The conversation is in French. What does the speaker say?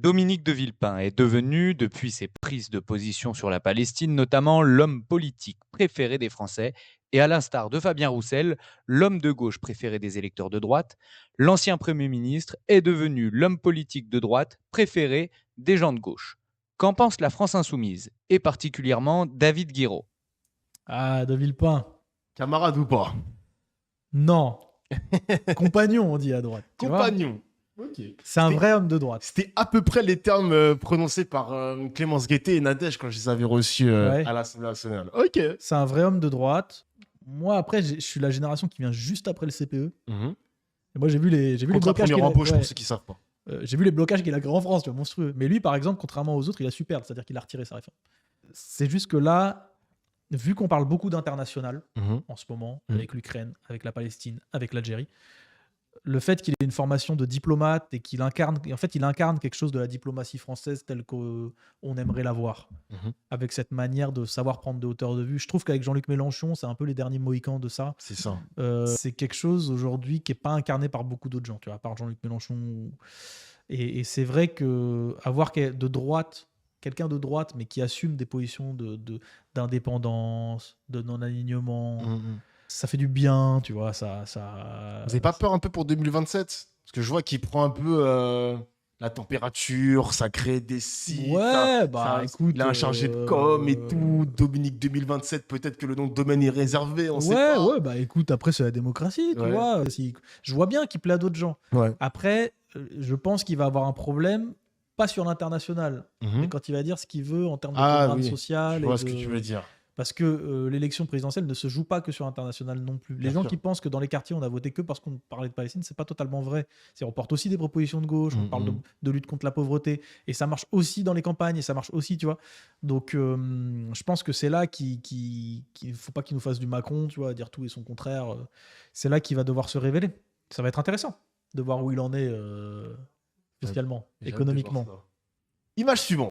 Dominique de Villepin est devenu, depuis ses prises de position sur la Palestine, notamment l'homme politique préféré des Français, et à l'instar de Fabien Roussel, l'homme de gauche préféré des électeurs de droite, l'ancien Premier ministre est devenu l'homme politique de droite préféré des gens de gauche. Qu'en pense la France insoumise, et particulièrement David Guiraud? Ah, de Villepin. Camarade ou pas? Non. Compagnon, on dit à droite. Tu vois. Compagnon. Ok. C'est un vrai homme de droite. C'était à peu près les termes prononcés par Clémence Guettet et Nadège quand je les avais reçus Ouais. à l'Assemblée nationale. Ok. C'est un vrai homme de droite. Moi, après, je suis la génération qui vient juste après le CPE. Mhm. Et moi, j'ai vu les Contre la blocages première qu'il a- embauche, ouais. pour ceux qui savent pas. J'ai vu les blocages qu'il a créés en France, tu vois, monstrueux. Mais lui, par exemple, contrairement aux autres, il a su perdre, c'est-à-dire qu'il a retiré sa réforme. C'est juste que là, vu qu'on parle beaucoup d'international Mhm. en ce moment, Mhm. avec l'Ukraine, avec la Palestine, avec l'Algérie, le fait qu'il ait une formation de diplomate et qu'il incarne, en fait, il incarne quelque chose de la diplomatie française telle qu'on aimerait la voir, Mhm. avec cette manière de savoir prendre de hauteur de vue. Je trouve qu'avec Jean-Luc Mélenchon, c'est un peu les derniers Mohicans de ça. C'est ça. C'est quelque chose aujourd'hui qui n'est pas incarné par beaucoup d'autres gens, tu vois, à part Jean-Luc Mélenchon. Et c'est vrai que avoir de droite, quelqu'un de droite, mais qui assume des positions d'indépendance, de non-alignement, Mhm. ça fait du bien, tu vois. Ça, Vous avez pas peur un peu pour 2027? Parce que je vois qu'il prend un peu la température, ça crée des sites. Ouais, bah, écoute, il a un chargé de com et tout. Dominique 2027, peut-être que le nom de domaine est réservé, on sait ouais, pas. ouais, bah écoute, après c'est la démocratie, tu Ouais. vois. Je vois bien qu'il plaît à d'autres gens. Ouais. Après, je pense qu'il va avoir un problème, pas sur l'international, Mhm. mais quand il va dire ce qu'il veut en termes de Ah programme oui, social. je vois ce que tu veux dire. Parce que l'élection présidentielle ne se joue pas que sur l'international non plus. Les Bien gens sûr. qui pensent que dans les quartiers, on a voté que parce qu'on parlait de Palestine, c'est pas totalement vrai. On porte aussi des propositions de gauche, on parle de lutte contre la pauvreté, et ça marche aussi dans les campagnes, et ça marche aussi, tu vois. Donc, je pense que c'est là qu'il faut pas qu'il nous fasse du Macron, tu vois, dire tout et son contraire. C'est là qu'il va devoir se révéler. Ça va être intéressant de voir où il en est fiscalement, J'ai hâte de voir économiquement. ça. Image suivante.